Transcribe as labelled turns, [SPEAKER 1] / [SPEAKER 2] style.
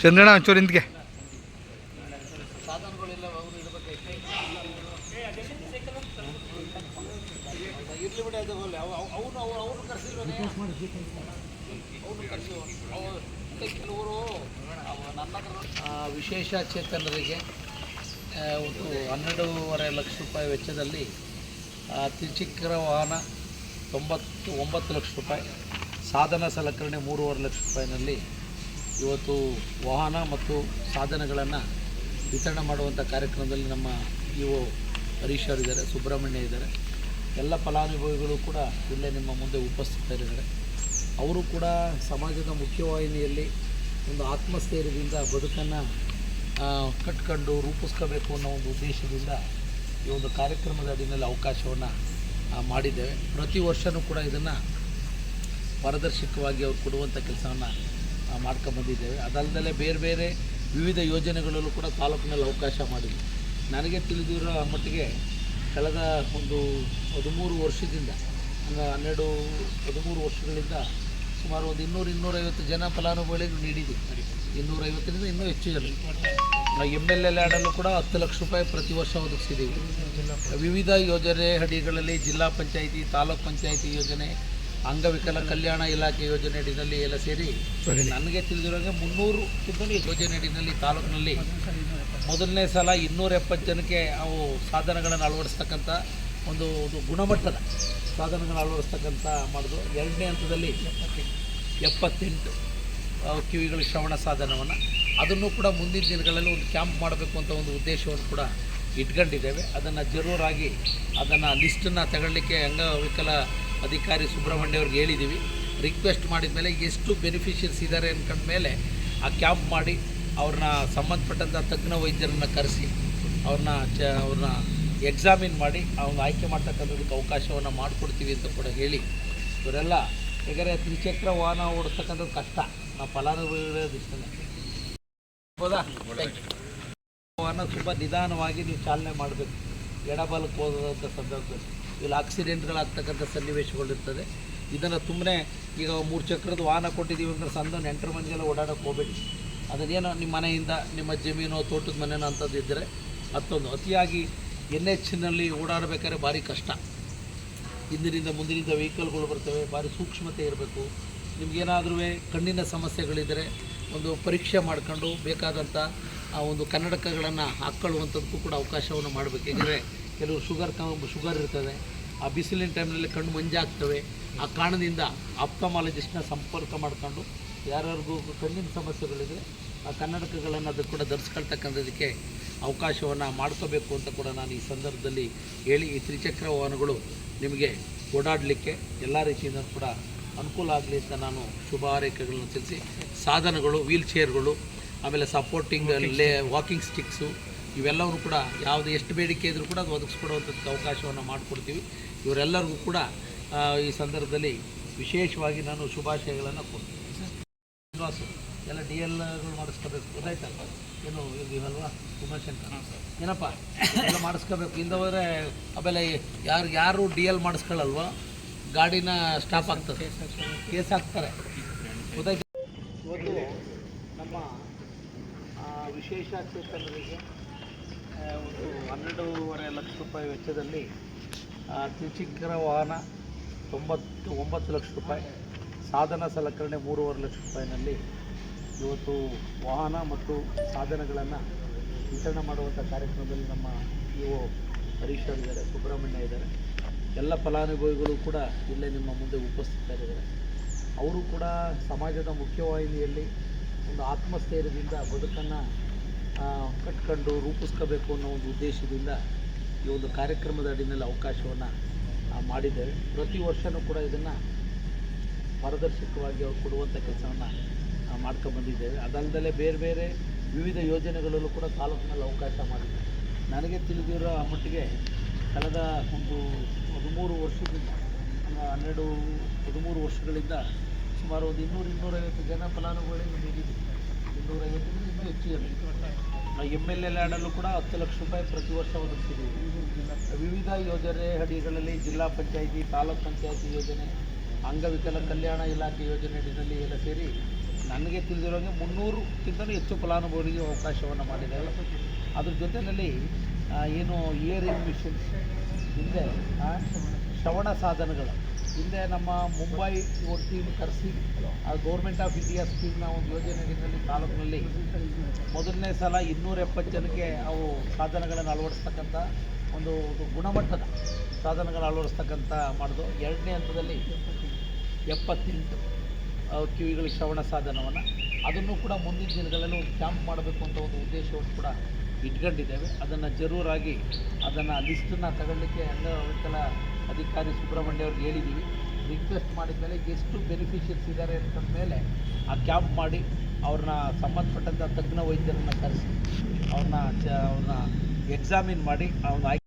[SPEAKER 1] ಚಂದ್ರಣ್ಣ ಒಂಚೂರು ಇಂದ್ಗೆ
[SPEAKER 2] ಕೆಲವರು ವಿಶೇಷ ಚೇತನರಿಗೆ ಒಂದು 12.5 ಲಕ್ಷ ರೂಪಾಯಿ ವೆಚ್ಚದಲ್ಲಿ ತ್ರಿಚಕ್ರ ವಾಹನ 9 ಲಕ್ಷ ರೂಪಾಯಿ, ಸಾಧನ ಸಲಕರಣೆ 3.5 ಲಕ್ಷ ರೂಪಾಯಿನಲ್ಲಿ ಇವತ್ತು ವಾಹನ ಮತ್ತು ಸಾಧನಗಳನ್ನು ವಿತರಣೆ ಮಾಡುವಂಥ ಕಾರ್ಯಕ್ರಮದಲ್ಲಿ ನಮ್ಮ ಇಒ ಹರೀಶ್ ಅವರಿದ್ದಾರೆ, ಸುಬ್ರಹ್ಮಣ್ಯ ಇದ್ದಾರೆ. ಎಲ್ಲ ಫಲಾನುಭವಿಗಳು ಕೂಡ ಇಲ್ಲೇ ನಿಮ್ಮ ಮುಂದೆ ಉಪಸ್ಥಿತರಿದ್ದಾರೆ. ಅವರು ಕೂಡ ಸಮಾಜದ ಮುಖ್ಯವಾಹಿನಿಯಲ್ಲಿ ಒಂದು ಆತ್ಮಸ್ಥೈರ್ಯದಿಂದ ಬದುಕನ್ನು ಕಟ್ಕೊಂಡು ರೂಪಿಸ್ಕೋಬೇಕು ಅನ್ನೋ ಒಂದು ಉದ್ದೇಶದಿಂದ ಈ ಒಂದು ಕಾರ್ಯಕ್ರಮದ ಅಡಿಯಲ್ಲಿ ಅವಕಾಶವನ್ನು ಮಾಡಿದ್ದೇವೆ. ಪ್ರತಿ ವರ್ಷವೂ ಕೂಡ ಇದನ್ನು ಪಾರದರ್ಶಕವಾಗಿ ಅವ್ರು ಕೊಡುವಂಥ ಕೆಲಸವನ್ನು ಮಾಡ್ಕೊಂಬಂದಿದ್ದೇವೆ. ಅದಲ್ಲದೆ ಬೇರೆ ಬೇರೆ ವಿವಿಧ ಯೋಜನೆಗಳಲ್ಲೂ ಕೂಡ ತಾಲೂಕಿನಲ್ಲಿ ಅವಕಾಶ ಮಾಡಿದ್ವಿ. ನನಗೆ ತಿಳಿದಿರೋ ಮಟ್ಟಿಗೆ ಕಳೆದ ಒಂದು 13 ವರ್ಷದಿಂದ 13 ವರ್ಷಗಳಿಂದ ಸುಮಾರು ಒಂದು 200-250 ಜನ ಫಲಾನುಭವಿಗಳಿಗೆ ನೀಡಿದ್ದೀವಿ. 250ರಿಂದ ಇನ್ನೂ ಹೆಚ್ಚು ಜನ. MLL ಆಡಲ್ಲೂ ಕೂಡ 10 ಲಕ್ಷ ರೂಪಾಯಿ ಪ್ರತಿ ವರ್ಷ ಒದಗಿಸಿದ್ದೀವಿ. ವಿವಿಧ ಯೋಜನೆ ಅಡಿಗಳಲ್ಲಿ ಜಿಲ್ಲಾ ಪಂಚಾಯಿತಿ, ತಾಲೂಕ್ ಪಂಚಾಯಿತಿ ಯೋಜನೆ, ಅಂಗವಿಕಲ ಕಲ್ಯಾಣ ಇಲಾಖೆ ಯೋಜನೆ ಅಡಿನಲ್ಲಿ ಎಲ್ಲ ಸೇರಿ ನನಗೆ ತಿಳಿದಿರೋಂಗೆ 300ಕ್ಕಿಂತ ಯೋಜನೆ ಅಡಿನಲ್ಲಿ ತಾಲೂಕಿನಲ್ಲಿ ಮೊದಲನೇ ಸಲ 270 ಜನಕ್ಕೆ ಅವು ಸಾಧನಗಳನ್ನು ಅಳವಡಿಸ್ತಕ್ಕಂಥ ಒಂದು ಗುಣಮಟ್ಟದ ಸಾಧನಗಳನ್ನು ಅಳವಡಿಸ್ತಕ್ಕಂಥ ಮಾಡಿದ್ರು. ಎರಡನೇ ಹಂತದಲ್ಲಿ 78 ಕಿವಿಗಳ ಶ್ರವಣ ಸಾಧನವನ್ನು ಅದನ್ನು ಕೂಡ ಮುಂದಿನ ದಿನಗಳಲ್ಲಿ ಒಂದು ಕ್ಯಾಂಪ್ ಮಾಡಬೇಕು ಅಂತ ಒಂದು ಉದ್ದೇಶವನ್ನು ಕೂಡ ಇಟ್ಕೊಂಡಿದ್ದೇವೆ. ಅದನ್ನು ಜರೂರಾಗಿ ಅದನ್ನು ಲಿಸ್ಟನ್ನು ತಗೊಳ್ಳಿಕ್ಕೆ ಅಂಗವಿಕಲ ಅಧಿಕಾರಿ ಸುಬ್ರಹ್ಮಣ್ಯ ಅವ್ರಿಗೆ ಹೇಳಿದ್ದೀವಿ. ರಿಕ್ವೆಸ್ಟ್ ಮಾಡಿದ ಮೇಲೆ ಎಷ್ಟು ಬೆನಿಫಿಷಿಯರ್ಸ್ ಇದ್ದಾರೆ ಅಂದ್ಕೊಂಡ ಮೇಲೆ ಆ ಕ್ಯಾಂಪ್ ಮಾಡಿ ಅವ್ರನ್ನ ಸಂಬಂಧಪಟ್ಟಂಥ ತಜ್ಞ ವೈದ್ಯರನ್ನು ಕರೆಸಿ ಅವ್ರನ್ನ ಎಕ್ಸಾಮಿನ್ ಮಾಡಿ ಅವ್ನ ಆಯ್ಕೆ ಮಾಡ್ತಕ್ಕಂಥದಕ್ಕೆ ಅವಕಾಶವನ್ನು ಮಾಡಿಕೊಡ್ತೀವಿ ಅಂತ ಕೂಡ ಹೇಳಿ ಇವರೆಲ್ಲ ಯಾಕಂದರೆ ತ್ರಿಚಕ್ರ ವಾಹನ ಓಡಿಸ್ತಕ್ಕಂಥದ್ದು ಕಷ್ಟ. ನಾವು ಫಲಾನುಭವಿಗಳು ಇಷ್ಟನೇ ಹೌದಾ? ವಾಹನ ತುಂಬ ನಿಧಾನವಾಗಿ ನೀವು ಚಾಲನೆ ಮಾಡಬೇಕು. ಎಡಬಲಕ್ಕೆ ಹೋದಂಥ ಸಂದರ್ಭದಲ್ಲಿ ಇಲ್ಲಿ ಆಕ್ಸಿಡೆಂಟ್ಗಳಾಗ್ತಕ್ಕಂಥ ಸನ್ನಿವೇಶಗಳಿರ್ತದೆ. ಇದನ್ನು ಸುಮ್ಮನೆ ಈಗ 3 ಚಕ್ರದ ವಾಹನ ಕೊಟ್ಟಿದ್ದೀವಿ ಅಂದರೆ ಸಂದ ನೆಂಟರ ಮನೆಗೆಲ್ಲ ಓಡಾಡೋಕ್ಕೆ ಹೋಗಬೇಡಿ. ಅದನ್ನೇನೋ ನಿಮ್ಮ ಮನೆಯಿಂದ ನಿಮ್ಮ ಜಮೀನೋ ತೋಟದ ಮನೆಯೋ ಅಂಥದ್ದು ಇದ್ದರೆ ಮತ್ತೊಂದು ಅತಿಯಾಗಿ NHನಲ್ಲಿ ಓಡಾಡಬೇಕಾದ್ರೆ ಭಾರಿ ಕಷ್ಟ. ಹಿಂದಿನಿಂದ ಮುಂದಿನಿಂದ ವೆಹಿಕಲ್ಗಳು ಬರ್ತವೆ, ಭಾರಿ ಸೂಕ್ಷ್ಮತೆ ಇರಬೇಕು. ನಿಮಗೇನಾದ್ರೂ ಕಣ್ಣಿನ ಸಮಸ್ಯೆಗಳಿದ್ದರೆ ಒಂದು ಪರೀಕ್ಷೆ ಮಾಡ್ಕೊಂಡು ಬೇಕಾದಂಥ ಆ ಒಂದು ಕನ್ನಡಕಗಳನ್ನು ಹಾಕ್ಕೊಳ್ಳುವಂಥದ್ದಕ್ಕೂ ಕೂಡ ಅವಕಾಶವನ್ನು ಮಾಡಬೇಕು. ಯಾಕೆಂದರೆ ಕೆಲವರು ಶುಗರ್ ಇರ್ತದೆ, ಆ ಬಿಸಿಲಿನ ಟೈಮ್ನಲ್ಲಿ ಕಣ್ಣು ಮಂಜಾಗ್ತವೆ. ಆ ಕಾರಣದಿಂದ ಆಪ್ಥಮಾಲಜಿಸ್ಟ್ನ ಸಂಪರ್ಕ ಮಾಡಿಕೊಂಡು ಯಾರ್ಯಾರಿಗೂ ಕಣ್ಣಿನ ಸಮಸ್ಯೆಗಳಿದ್ರೆ ಆ ಕನ್ನಡಕಗಳನ್ನು ಅದು ಕೂಡ ಧರಿಸ್ಕೊಳ್ತಕ್ಕಂಥದ್ದಕ್ಕೆ ಅವಕಾಶವನ್ನು ಮಾಡ್ಕೋಬೇಕು ಅಂತ ಕೂಡ ನಾನು ಈ ಸಂದರ್ಭದಲ್ಲಿ ಹೇಳಿ, ಈ ತ್ರಿಚಕ್ರ ವಾಹನಗಳು ನಿಮಗೆ ಓಡಾಡಲಿಕ್ಕೆ ಎಲ್ಲ ರೀತಿಯಿಂದ ಕೂಡ ಅನುಕೂಲ ಆಗಲಿ ಅಂತ ನಾನು ಶುಭ ಹಾರೈಕೆಗಳನ್ನು ತಿಳಿಸಿ, ಸಾಧನಗಳು, ವೀಲ್ ಚೇರ್ಗಳು, ಆಮೇಲೆ ಸಪೋರ್ಟಿಂಗ್ ವಾಕಿಂಗ್ ಸ್ಟಿಕ್ಸು ಇವೆಲ್ಲವೂ ಕೂಡ ಯಾವುದು ಎಷ್ಟು ಬೇಡಿಕೆ ಇದ್ದರೂ ಕೂಡ ಅದು ಒದಗಿಸ್ಕೊಡುವಂಥದ್ದು ಅವಕಾಶವನ್ನು ಮಾಡಿಕೊಡ್ತೀವಿ. ಇವರೆಲ್ಲರಿಗೂ ಕೂಡ ಈ ಸಂದರ್ಭದಲ್ಲಿ ವಿಶೇಷವಾಗಿ ನಾನು ಶುಭಾಶಯಗಳನ್ನು ಕೊಡ್ತೀನಿ. ಎಲ್ಲ DLಗಳು ಮಾಡಿಸ್ಕೋಬೇಕು, ಗೊತ್ತಾಯ್ತಲ್ಲ? ಏನು ಇದೀವಲ್ವಾ ಉಮಾಶಂಕರ್, ಏನಪ್ಪ ಎಲ್ಲ ಮಾಡಿಸ್ಕೋಬೇಕು. ಇಂದ ಹೋದರೆ ಆಮೇಲೆ ಯಾರು DL ಮಾಡಿಸ್ಕೊಳ್ಳಲ್ವ ಗಾಡಿನ ಸ್ಟಾಪ್ ಆಗ್ತದೆ, ಕೇಸ್ ಹಾಕ್ತಾರೆ, ಗೊತ್ತಾಯ್ತು? ಇವತ್ತು ನಮ್ಮ ವಿಶೇಷ ಚೇತನರಿಗೆ ಒಂದು 12.5 ಲಕ್ಷ ರೂಪಾಯಿ ವೆಚ್ಚದಲ್ಲಿ ತ್ರಿಚಕ್ರ ವಾಹನ 9 ಲಕ್ಷ ರೂಪಾಯಿ, ಸಾಧನ ಸಲಕರಣೆ 3.5 ಲಕ್ಷ ರೂಪಾಯಿನಲ್ಲಿ ಇವತ್ತು ವಾಹನ ಮತ್ತು ಸಾಧನಗಳನ್ನು ವಿತರಣೆ ಮಾಡುವಂಥ ಕಾರ್ಯಕ್ರಮದಲ್ಲಿ ನಮ್ಮ ಇಒ ಹರೀಶ್ ಅವರಿದ್ದಾರೆ, ಸುಬ್ರಹ್ಮಣ್ಯ ಇದ್ದಾರೆ. ಎಲ್ಲ ಫಲಾನುಭವಿಗಳು ಕೂಡ ಇಲ್ಲೇ ನಿಮ್ಮ ಮುಂದೆ ಉಪಸ್ಥಿತರಿದ್ದಾರೆ. ಅವರು ಕೂಡ ಸಮಾಜದ ಮುಖ್ಯವಾಹಿನಿಯಲ್ಲಿ ಒಂದು ಆತ್ಮಸ್ಥೈರ್ಯದಿಂದ ಬದುಕನ್ನು ಕಟ್ಕೊಂಡು ರೂಪಿಸ್ಕೋಬೇಕು ಅನ್ನೋ ಒಂದು ಉದ್ದೇಶದಿಂದ ಈ ಒಂದು ಕಾರ್ಯಕ್ರಮದ ಅಡಿಯಲ್ಲಿ ಅವಕಾಶವನ್ನು ಮಾಡಿದ್ದೇವೆ. ಪ್ರತಿ ವರ್ಷವೂ ಕೂಡ ಇದನ್ನು ಪಾರದರ್ಶಕವಾಗಿ ಅವ್ರು ಕೊಡುವಂಥ ಕೆಲಸವನ್ನು ಮಾಡ್ಕೊಂಬಂದಿದ್ದೇವೆ. ಅದಲ್ಲದೆ ಬೇರೆ ಬೇರೆ ವಿವಿಧ ಯೋಜನೆಗಳಲ್ಲೂ ಕೂಡ ತಾಲೂಕಿನಲ್ಲಿ ಅವಕಾಶ ಮಾಡಿದ್ದೇವೆ. ನನಗೆ ತಿಳಿದಿರೋ ಮಟ್ಟಿಗೆ ಕಳೆದ ಒಂದು 13 ವರ್ಷದಿಂದ 13 ವರ್ಷಗಳಿಂದ ಸುಮಾರು ಒಂದು 200-250 ಜನ ಫಲಾನುಭವಿಗಳಿಗೆ ನೀಡಿದ್ದೀವಿ. 250ರಿಂದ ಇನ್ನೂ ಹೆಚ್ಚು ಜನ. MLL ಆಡಲ್ಲೂ ಕೂಡ 10 ಲಕ್ಷ ರೂಪಾಯಿ ಪ್ರತಿ ವರ್ಷ ಒದಗಿಸಿದ್ದೀವಿ. ವಿವಿಧ ಯೋಜನೆ ಅಡಿಗಳಲ್ಲಿ ಜಿಲ್ಲಾ ಪಂಚಾಯಿತಿ, ತಾಲೂಕ್ ಪಂಚಾಯಿತಿ ಯೋಜನೆ, ಅಂಗವಿಕಲ ಕಲ್ಯಾಣ ಇಲಾಖೆ ಯೋಜನೆ ಅಡಿನಲ್ಲಿ ಎಲ್ಲ ಸೇರಿ ನನಗೆ ತಿಳಿದಿರೋಂಗೆ 300ಕ್ಕಿಂತಲೂ ಹೆಚ್ಚು ಫಲಾನುಭವಿಗಳಿಗೆ ಅವಕಾಶವನ್ನು ಮಾಡಿದ್ದಾರೆ. ಅದ್ರ ಜೊತೆಯಲ್ಲಿ ಏನು ಇಯರಿಂಗ್ ಮಿಷನ್ಸ್, ಹಿಂದೆ ಶ್ರವಣ ಸಾಧನಗಳು, ಹಿಂದೆ ನಮ್ಮ ಮುಂಬೈ ಒಂದು ಟೀಮ್ ಕರೆಸಿ ಗೌರ್ಮೆಂಟ್ ಆಫ್ ಇಂಡಿಯಾ ಸ್ಕೀಮ್ನ ಒಂದು ಯೋಜನೆಯಲ್ಲಿ ತಾಲೂಕಿನಲ್ಲಿ ಮೊದಲನೇ ಸಲ 270 ಜನಕ್ಕೆ ಅವು ಸಾಧನಗಳನ್ನು ಅಳವಡಿಸ್ತಕ್ಕಂಥ ಒಂದು ಗುಣಮಟ್ಟದ ಸಾಧನಗಳನ್ನು ಅಳವಡಿಸ್ತಕ್ಕಂಥ ಮಾಡಿದ್ರು. ಎರಡನೇ ಹಂತದಲ್ಲಿ 78 ಕಿವಿಗಳ ಶ್ರವಣ ಸಾಧನವನ್ನು ಅದನ್ನು ಕೂಡ ಮುಂದಿನ ದಿನಗಳಲ್ಲಿ ಒಂದು ಕ್ಯಾಂಪ್ ಮಾಡಬೇಕು ಅಂತ ಒಂದು ಉದ್ದೇಶವನ್ನು ಕೂಡ ಇಟ್ಕೊಂಡಿದ್ದೇವೆ. ಅದನ್ನು ಜರೂರಾಗಿ ಅದನ್ನು ಲಿಸ್ಟನ್ನು ತಗೊಳ್ಳಿಕ್ಕೆ ಅಂಗವಿಕಲ ಅಧಿಕಾರಿ ಸುಬ್ರಹ್ಮಣ್ಯ ಅವ್ರಿಗೆ ಹೇಳಿದ್ದೀವಿ. ರಿಕ್ವೆಸ್ಟ್ ಮಾಡಿದ ಮೇಲೆ ಎಷ್ಟು ಬೆನಿಫಿಷಿಯರ್ಸ್ ಇದ್ದಾರೆ ಅಂತಂದ ಮೇಲೆ ಆ ಕ್ಯಾಂಪ್ ಮಾಡಿ ಅವ್ರನ್ನ ಸಂಬಂಧಪಟ್ಟಂಥ ತಜ್ಞ ವೈದ್ಯರನ್ನು ಕರೆಸಿ ಅವ್ರನ್ನ ಎಕ್ಸಾಮಿನ್ ಮಾಡಿ ಅವ್ರನ್ನ